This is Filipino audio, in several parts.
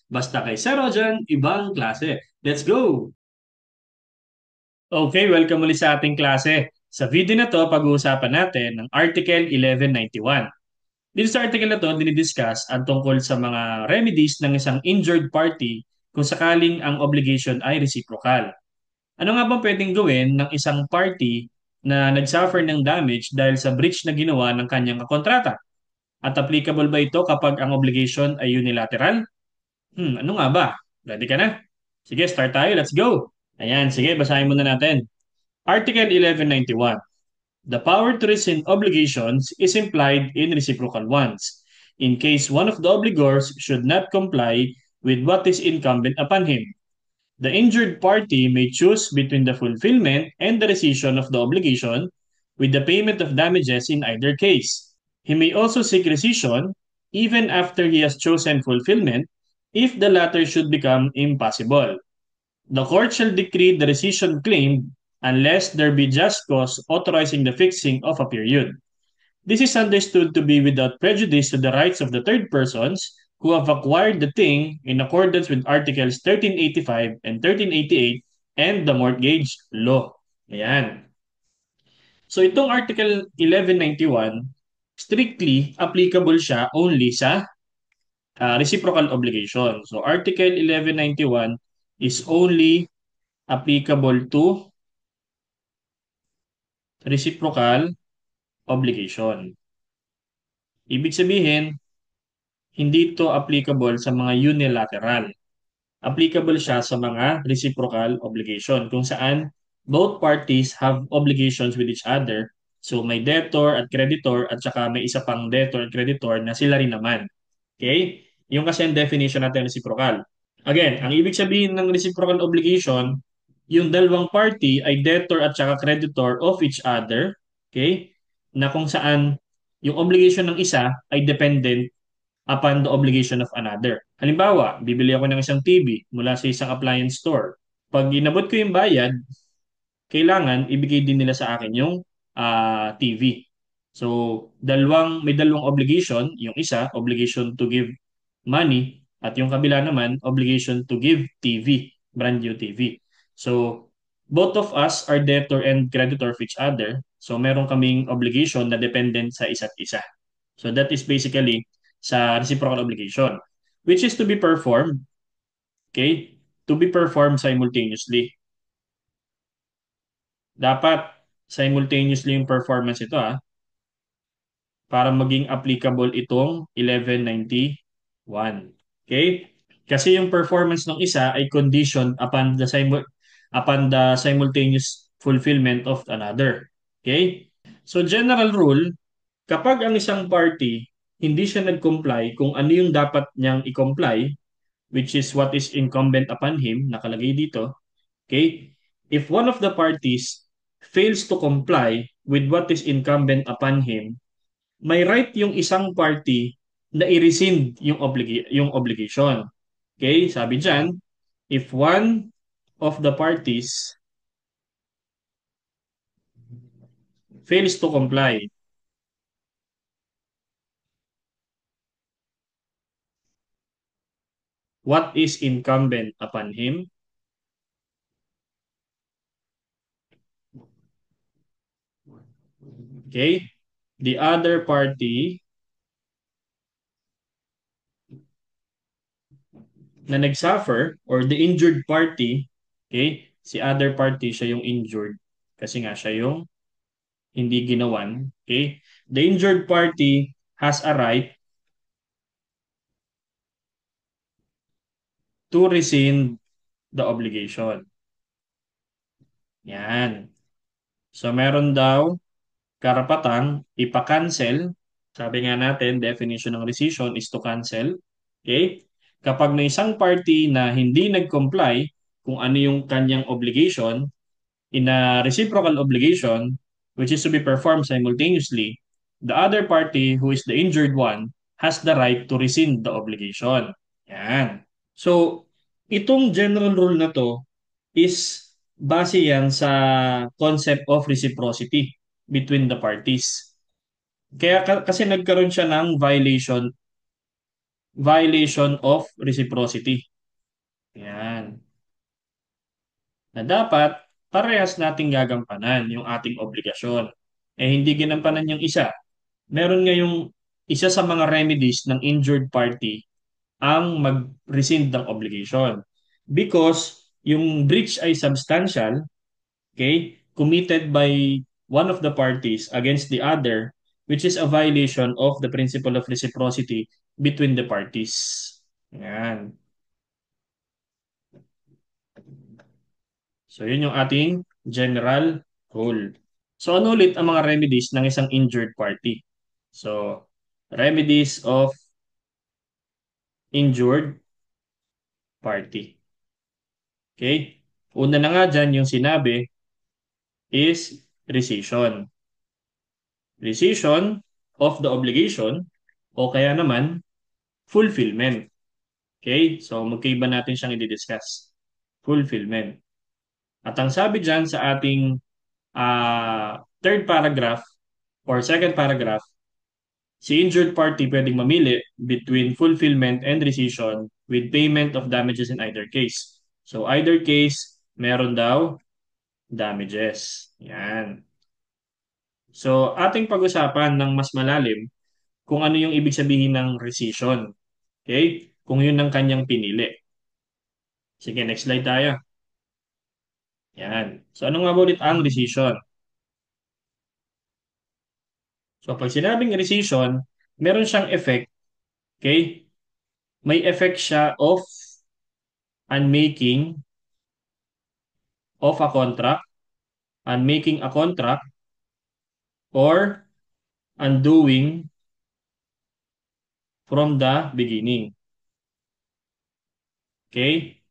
Basta kay Sir Rojan, ibang klase. Let's go! Okay, welcome ulit sa ating klase. Sa video na to, pag-uusapan natin ang Article 1191. Dito sa article na to, dinidiscuss ang tungkol sa mga remedies ng isang injured party kung sakaling ang obligation ay reciprocal. Ano nga bang pwedeng gawin ng isang party na nagsuffer ng damage dahil sa breach na ginawa ng kanyang kakontrata? At applicable ba ito kapag ang obligation ay unilateral? Ano nga ba? Ready ka na? Sige, start tayo. Let's go! Ayan, sige, basahin muna natin. Article 1191. The power to rescind obligations is implied in reciprocal ones, in case one of the obligors should not comply with what is incumbent upon him. The injured party may choose between the fulfillment and the rescission of the obligation, with the payment of damages in either case. He may also seek rescission even after he has chosen fulfillment if the latter should become impossible. The court shall decree the rescission claimed unless there be just cause authorizing the fixing of a period. This is understood to be without prejudice to the rights of the third persons who have acquired the thing in accordance with Articles 1385 and 1388 and the mortgage law. Ayan. So itong Article 1191, strictly applicable siya only sa reciprocal obligation. So Article 1191 is only applicable to reciprocal obligation. Ibig sabihin, hindi ito applicable sa mga unilateral. Applicable siya sa mga reciprocal obligation kung saan both parties have obligations with each other. So may debtor at creditor at saka may isa pang debtor at creditor na sila rin naman. Okay? Yung kasi ang definition natin reciprocal. Again, ang ibig sabihin ng reciprocal obligation, yung dalawang party ay debtor at saka creditor of each other, okay? Na kung saan yung obligation ng isa ay dependent upon the obligation of another. Halimbawa, bibili ako ng isang TV mula sa isang appliance store. Pag inabot ko yung bayad, kailangan ibigay din nila sa akin yung TV. So, may dalawang obligation. Yung isa, obligation to give money, at yung kabila naman, obligation to give TV, brand new TV. So, both of us are debtor and creditor of each other. So, meron kaming obligation na dependent sa isa't isa. So, that is basically sa reciprocal obligation, which is to be performed, okay? To be performed simultaneously. Dapat simultaneously yung performance ito para maging applicable itong 1191. Okay? Kasi yung performance ng isa ay conditioned upon the simultaneous fulfillment of another. Okay? So general rule, kapag ang isang party hindi siya nag-comply kung ano yung dapat niyang i-comply, which is what is incumbent upon him, nakalagay dito, okay? If one of the parties fails to comply with what is incumbent upon him, may right yung isang party na i-rescind yung obligation. Okay? Sabi diyan, if one of the parties fails to comply, what is incumbent upon him, okay? The other party na nagsuffer or the injured party, okay? Si other party siya yung injured kasi nga siya yung hindi ginawan, okay? The injured party has a right to rescind the obligation. Yan. So meron daw karapatang ipa-cancel. Sabi nga natin, definition ng rescission is to cancel. Okay? Kapag may isang party na hindi nag-comply kung ano yung kanyang obligation in a reciprocal obligation, which is to be performed simultaneously, the other party who is the injured one has the right to rescind the obligation. Yan. So, itong general rule na to is base yan sa concept of reciprocity between the parties. Kaya kasi nagkaroon siya ng violation violation of reciprocity. Yan. Na dapat parehas nating gagampanan yung ating obligasyon. Eh hindi ginampanan yung isa. Meron ngayong isa sa mga remedies ng injured party ang mag-rescind ng obligation. Because yung breach ay substantial, okay, committed by one of the parties against the other, which is a violation of the principle of reciprocity between the parties. Yan. So, yun yung ating general rule. So, ano ulit ang mga remedies ng isang injured party? So, remedies of injured party. Okay? Una na nga dyan yung sinabi is rescission. Rescission of the obligation o kaya naman fulfillment. Okay? So, magkaiba natin siyang i-discuss. Fulfillment. At ang sabi dyan sa ating third paragraph or second paragraph, si injured party pwedeng mamili between fulfillment and rescission with payment of damages in either case. So, either case, meron daw damages. Yan. So, ating pag-usapan ng mas malalim kung ano yung ibig sabihin ng rescission. Okay? Kung yun ang kanyang pinili. Sige, next slide tayo. Yan. So, ano nga ba ulit ang rescission? So, pag sinabing rescission, meron siyang effect. Okay? May effect siya of unmaking of a contract, unmaking a contract, or undoing from the beginning. Okay?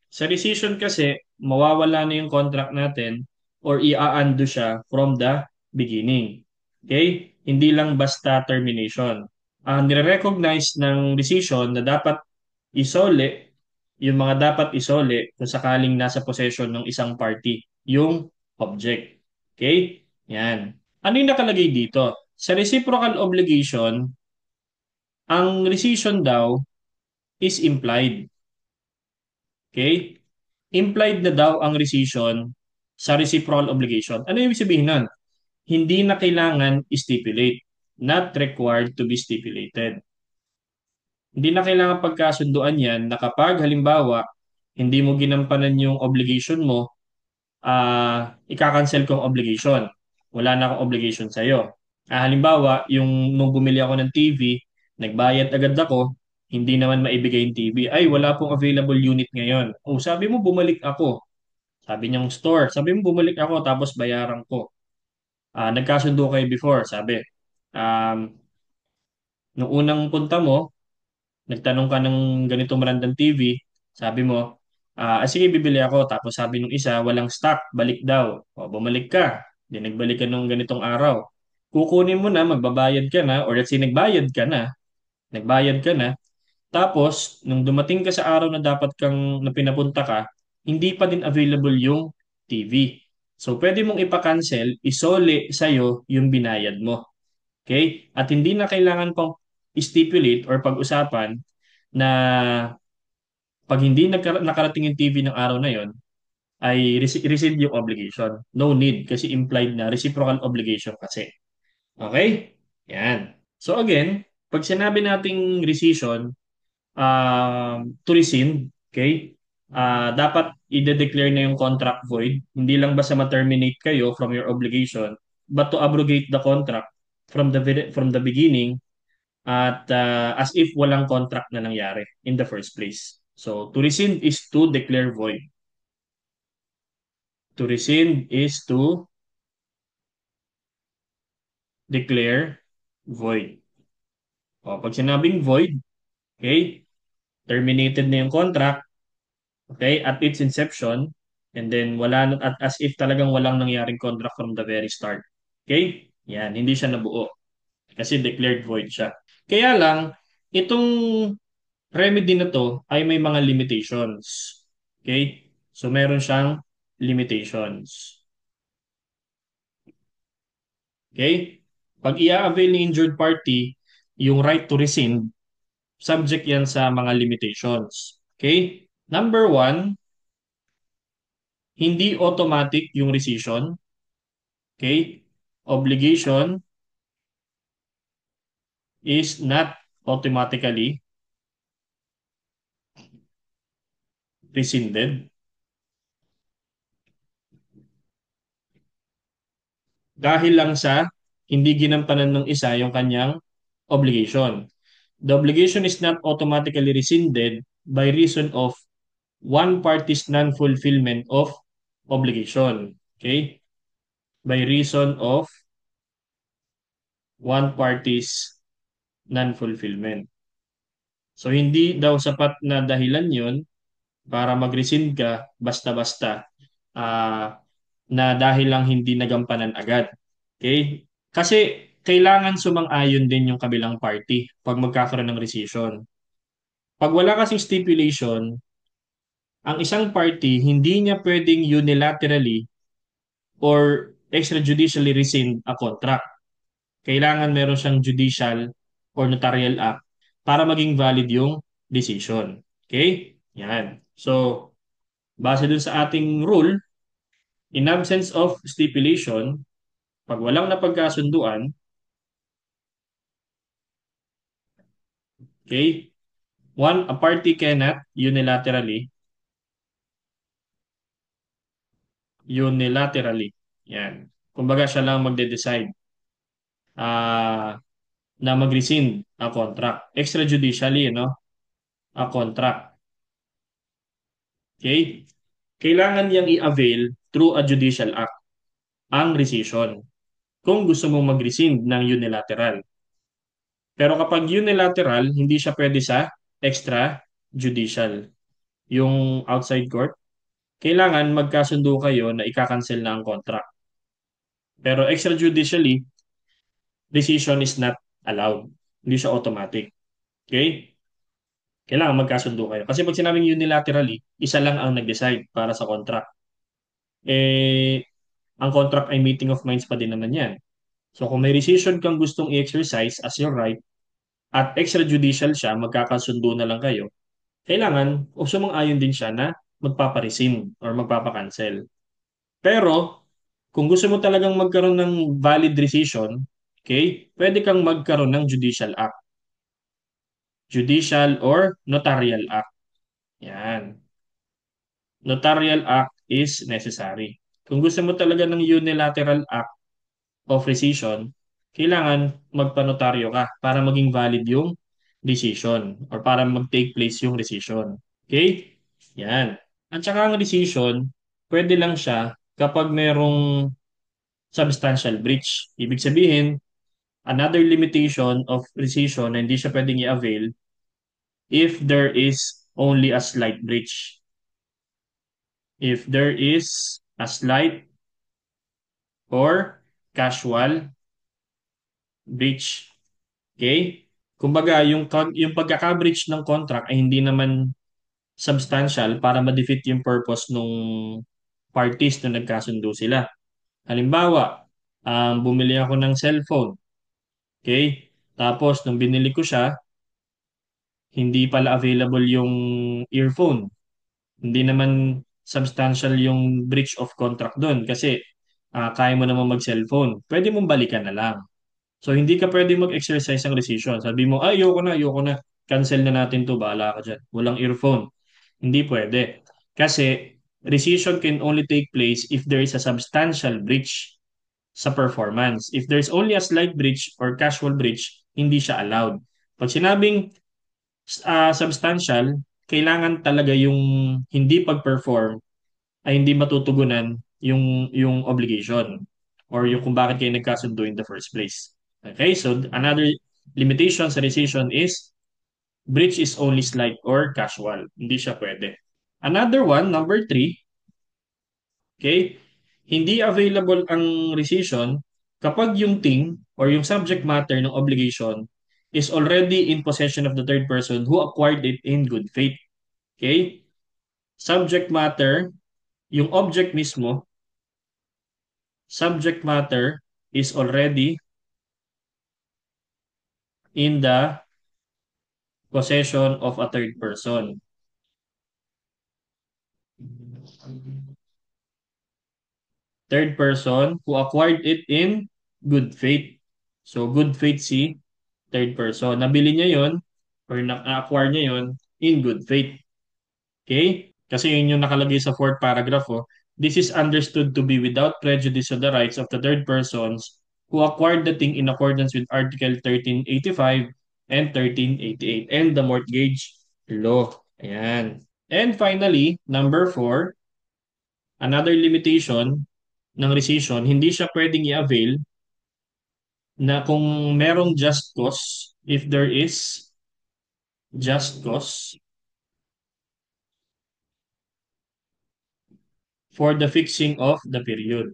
Sa rescission kasi, mawawala na yung contract natin or i-undo siya from the beginning. Okay? Hindi lang basta termination. Nire-recognize ng rescission na dapat isole yung mga dapat isole kung sakaling nasa possession ng isang party, yung object. Okay? Yan. Ano yung nakalagay dito? Sa reciprocal obligation, ang rescission daw is implied. Okay? Implied na daw ang rescission sa reciprocal obligation. Ano yung sabihin nun? Hindi na kailangan stipulate. Not required to be stipulated. Hindi na kailangan pagkasunduan yan na kapag halimbawa hindi mo ginampanan yung obligation mo, ika-cancel ko ang obligation. Wala na akong obligation sa'yo. Halimbawa, nung bumili ako ng TV, nagbayad agad ako, hindi naman maibigay yung TV. Ay, wala pong available unit ngayon. Oh, sabi mo bumalik ako. Sabi niyang store. Sabi mo bumalik ako tapos bayaran ko. Nagkasundo kayo before, sabi. Um, nung unang punta mo, nagtanong ka ng ganitong random TV, sabi mo, sige, bibili ako. Tapos sabi nung isa, walang stock, balik daw. O, bumalik ka. Di nagbalik ka nung ganitong araw. Kukunin mo na, magbabayad ka na, or let's say nagbayad ka na, tapos, nung dumating ka sa araw na dapat na pinapunta ka, hindi pa din available yung TV. So, pwede mong ipa-cancel, isole sa'yo yung binayad mo. Okay? At hindi na kailangan pang stipulate or pag-usapan na pag hindi nakarating yung TV ng araw na yon, ay rescind yung obligation. No need kasi implied na reciprocal obligation kasi. Okay? Yan. So again, pag sinabi nating rescission, to rescind, okay? Dapat i-declare na yung contract void. Hindi lang basta ma-terminate kayo from your obligation, but to abrogate the contract from the beginning at as if walang contract na nangyari in the first place. So, to rescind is to declare void. To rescind is to declare void. O, pag sinabing void, okay, terminated na yung contract, okay, at its inception, and then at as if talagang walang nangyaring contract from the very start. Okay? Yan, hindi siya nabuo kasi declared void siya. Kaya lang, itong remedy na to ay may mga limitations. Okay? So meron siyang limitations. Okay? Pag i-avail ni injured party yung right to rescind, Subject yan sa mga limitations. Okay? Number one, hindi automatic yung rescission. Okay? Obligation is not automatically rescinded dahil lang sa hindi ginampanan ng isa yung kanyang obligation. The obligation is not automatically rescinded by reason of one party's non-fulfillment of obligation. Okay? By reason of one party's non-fulfillment. So, hindi daw sapat na dahilan yun para mag-rescind ka basta-basta ah, na dahil lang hindi nagampanan agad. Okay? Kasi kailangan sumang-ayon din yung kabilang party pag magkakaroon ng rescission. Pag wala kasing stipulation, ang isang party hindi niya pwedeng unilaterally or extrajudicially rescind a contract. Kailangan meron siyang judicial or notarial act para maging valid yung decision. Okay? Yan. So, base dun sa ating rule, in absence of stipulation, pag walang napagkasunduan, okay, a party cannot unilaterally, yan. Kumbaga siya lang magde-decide na mag-rescind a contract. Extrajudicially, no? A contract. Okay? Kailangan niyang i-avail through a judicial act ang rescission kung gusto mong mag-rescind ng unilateral. Pero kapag unilateral, hindi siya pwede sa extrajudicial. Yung outside court, kailangan magkasundo kayo na ika-cancel na ang contract. Pero extrajudicially, rescission is not allowed. Hindi siya automatic. Okay? Kailangan magkasundo kayo. Kasi pag sinabing unilaterally, isa lang ang nag-decide para sa contract. Eh, ang contract ay meeting of minds pa din naman yan. So kung may rescission kang gustong i-exercise as your right at extrajudicial siya, magkakasundo na lang kayo, kailangan o sumang-ayon din siya na magpaparescind or magpapakancel. Pero kung gusto mo talagang magkaroon ng valid rescission, okay, pwede kang magkaroon ng judicial act. Judicial or notarial act. Yan. Notarial act is necessary. Kung gusto mo talaga ng unilateral act of rescission, kailangan magpanotaryo ka para maging valid yung decision or para mag-take place yung rescission. Okay? Yan. At saka ang rescission, pwede lang siya kapag merong substantial breach. Ibig sabihin, another limitation of rescission na hindi siya pwedeng i-avail if there is only a slight breach. If there is a slight or casual breach. Okay? Kumbaga, yung pagkaka-breach ng contract ay hindi naman substantial para ma-defeat yung purpose nung parties na nagkasundo sila. Halimbawa, bumili ako ng cellphone. Okay? Tapos, nung binili ko siya, hindi pala available yung earphone. Hindi naman substantial yung breach of contract doon kasi kaya mo naman mag-cellphone. Pwede mong balikan na lang. So, hindi ka pwede mag-exercise ng rescission. Sabi mo, ay, ayoko na. Cancel na natin to, bahala ka dyan. Walang earphone. Hindi pwede. Kasi, rescission can only take place if there is a substantial breach sa performance. If there's only a slight breach or casual breach, hindi siya allowed. Pag sinabing substantial, kailangan talaga yung hindi pag-perform ay hindi matutugunan yung obligation or yung kung bakit kayo nagkasundo in the first place. Okay, so another limitation sa rescission is breach is only slight or casual. Hindi siya pwede. Another one, number three, okay, hindi available ang rescission kapag yung thing or yung subject matter ng obligation is already in possession of the third person who acquired it in good faith. Okay? Subject matter, yung object mismo, subject matter is already in the possession of a third person. Third person who acquired it in good faith. So, good faith si third person. Nabili niya yon or na-acquire niya yon in good faith. Okay? Kasi yun yung nakalagay sa fourth paragraph. Oh. This is understood to be without prejudice of the rights of the third persons who acquired the thing in accordance with Article 1385 and 1388 and the mortgage law. Ayan. And finally, number four, another limitation ng rescission, hindi siya pwedeng i-avail na kung merong just cause, if there is just cause for the fixing of the period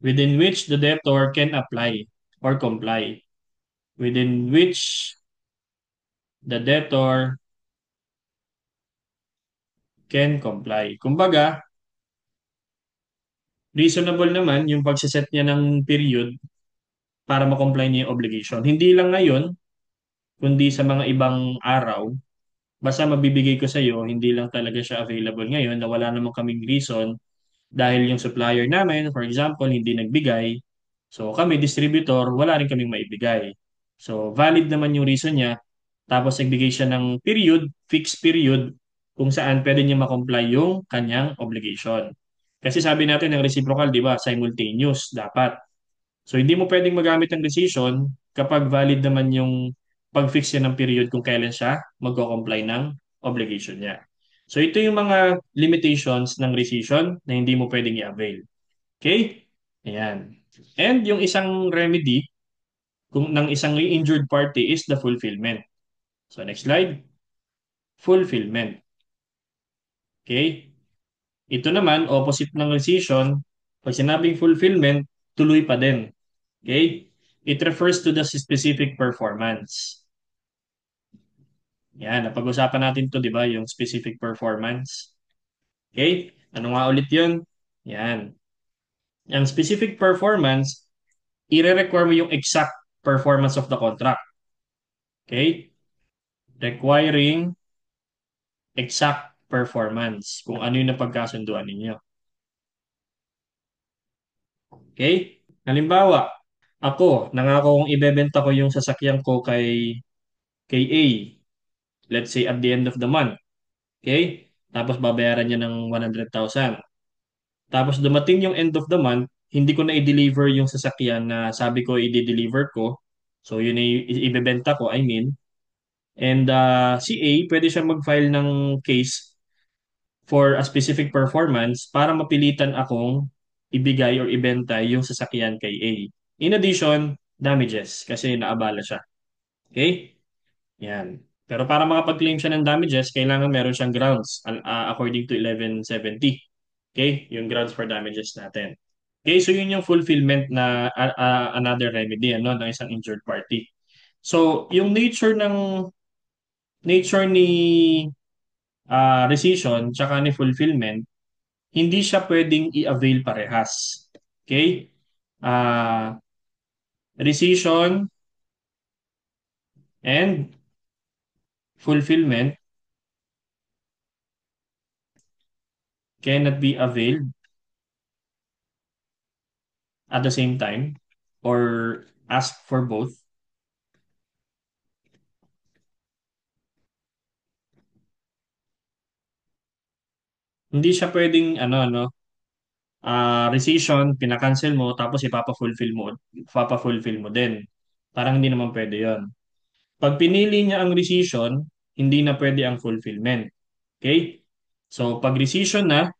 within which the debtor can apply or comply, within which the debtor can comply. Kumbaga, reasonable naman yung pagsiset niya ng period para ma-comply niya yung obligation. Hindi lang ngayon, kundi sa mga ibang araw, basta mabibigay ko sa iyo, hindi lang talaga siya available ngayon na wala namang kaming reason dahil yung supplier namin, for example, hindi nagbigay. So kami, distributor, wala rin kaming maibigay. So valid naman yung reason niya. Tapos nagbigay siya ng period, fixed period, kung saan pwede niya ma-comply yung kanyang obligation. Kasi sabi natin ng reciprocal, di ba, simultaneous dapat. So hindi mo pwedeng magamit ng rescission kapag valid naman yung pag-fix niya ng period kung kailan siya magko-comply ng obligation niya. So ito yung mga limitations ng rescission na hindi mo pwedeng i-avail. Okay? Ayan. And yung isang remedy kung ng isang injured party is the fulfillment. So next slide, fulfillment. Okay? Ito naman, opposite ng rescission, pag sinabing fulfillment, tuloy pa din. Okay? It refers to the specific performance. Yan, napag-usapan natin to, di ba? Yung specific performance. Okay? Ano nga ulit yun? Yan. Yung specific performance, i-require mo yung exact performance of the contract. Okay? Requiring exact performance kung ano yung napagkasunduan ninyo. Okay? Halimbawa, ako, nangako kong ibebenta ko yung sasakyan ko kay A. Let's say at the end of the month. Okay? Tapos babayaran niya ng 100,000. Tapos dumating yung end of the month, hindi ko na i-deliver yung sasakyan na sabi ko i-deliver ko. So yun ay ibebenta ko, I mean. And si A, pwede siya mag-file ng case for a specific performance para mapilitan akong ibigay or ibenta yung sasakyan kay A. In addition, damages kasi naabala siya. Okay? Yan. Pero para makapag-claim siya ng damages, kailangan meron siyang grounds according to 1170. Okay? Yung grounds for damages natin. Okay, so yun yung fulfillment na another remedy ano ng isang injured party. So, yung nature ni rescission tsaka ni fulfillment, hindi siya pwedeng i-avail parehas. Okay? Uh, rescission and fulfillment cannot be availed at the same time or ask for both. Hindi siya pwedeng rescission, pinakancel mo tapos ipapa-fulfill mo din. Parang hindi naman pwede 'yon. Pag pinili niya ang rescission, hindi na pwede ang fulfillment. Okay? So pag rescission na,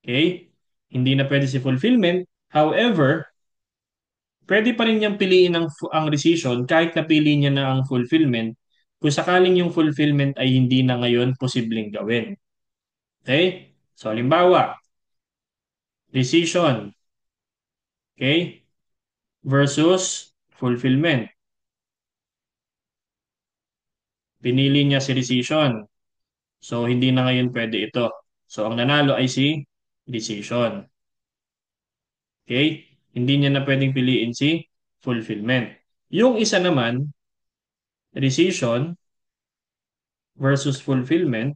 okay? Hindi na pwede si fulfillment. However, pwede pa rin niyang piliin ang rescission kahit napili niya na ang fulfillment kung sakaling yung fulfillment ay hindi na ngayon posibleng gawin. Okay? So, halimbawa, rescission, okay? Versus fulfillment. Pinili niya si rescission. So, hindi na ngayon pwede ito. So, ang nanalo ay si rescission. Okay? Hindi niya na pwedeng piliin si fulfillment. Yung isa naman, rescission versus fulfillment,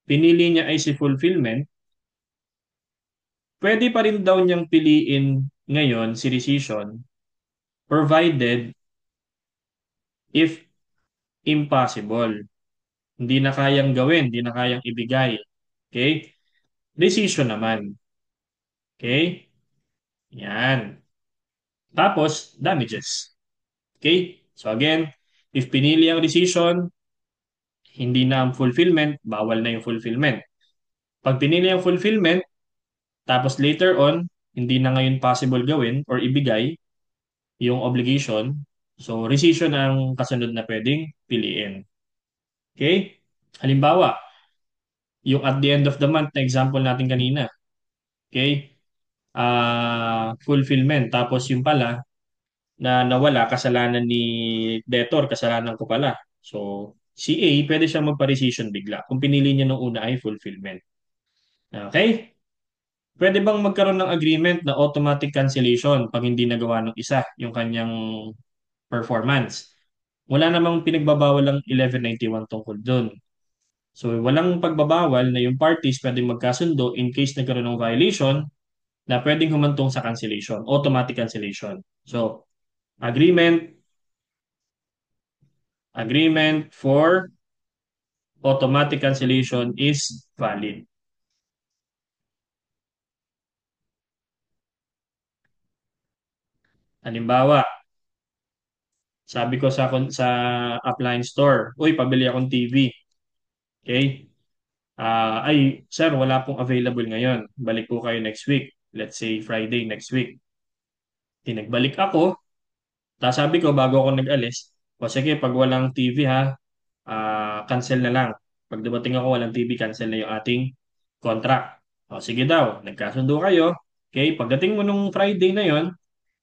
pinili niya ay si fulfillment, pwede pa rin daw niyang piliin ngayon si rescission provided if impossible. Hindi na kayang gawin, hindi na kayang ibigay. Okay? Rescission naman. Okay? Yan. Tapos, damages. Okay? So again, if pinili ang rescission, hindi na ang fulfillment, bawal na yung fulfillment. Pag pinili ang fulfillment, tapos later on, hindi na ngayon possible gawin or ibigay yung obligation, so rescission ang kasunod na pwedeng piliin. Okay? Halimbawa, yung at the end of the month na example natin kanina. Okay? Fulfillment. Tapos yung pala, na nawala, kasalanan ni debtor, kasalanan ko pala. So, si A, pwede siya magpa-rescission bigla kung pinili niya nung una ay fulfillment. Okay? Pwede bang magkaroon ng agreement na automatic cancellation pag hindi nagawa ng isa yung kanyang performance? Wala namang pinagbabawal ang 1191 tungkol doon. So, walang pagbabawal na yung parties pwedeng magkasundo in case nagkaroon ng violation na pwedeng humantong sa cancellation, automatic cancellation. So, agreement for automatic cancellation is valid. Halimbawa, sabi ko sa appliance store, uy, pabili akong TV. Okay? Ay, sir, wala pong available ngayon. Balik po kayo next week. Let's say Friday next week. Tinagbalik ako, tapos sabi ko bago ako nag-alis, o sige, pag walang TV ha, cancel na lang. Pag dumating ako walang TV, cancel na yung ating contract. O sige daw, nagkasundo kayo. Okay, pagdating mo nung Friday na yon,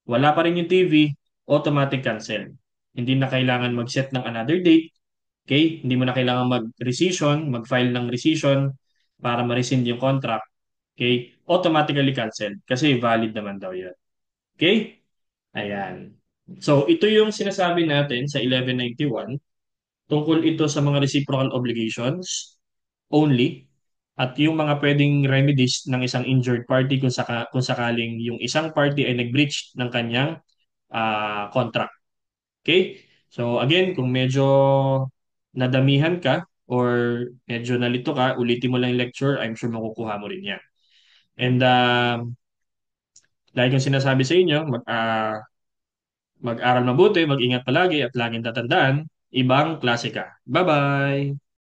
wala pa rin yung TV, automatic cancel. Hindi na kailangan mag-set ng another date. Okay? Hindi mo na kailangan mag-rescission, mag-file ng rescission para ma-rescind yung contract. Okay? Automatically cancel kasi valid naman daw yun. Okay? Ayan. So, ito yung sinasabi natin sa 1191. Tungkol ito sa mga reciprocal obligations only at yung mga pwedeng remedies ng isang injured party kung sakaling yung isang party ay nag-breach ng kanyang contract. Okay? So again, kung medyo nadamihan ka or medyo nalito ka, ulitin mo lang yung lecture, I'm sure makukuha mo rin yan. And like yung sinasabi sa inyo, mag-aral mabuti, mag-ingat palagi at laging tatandaan, ibang klase ka. Bye-bye!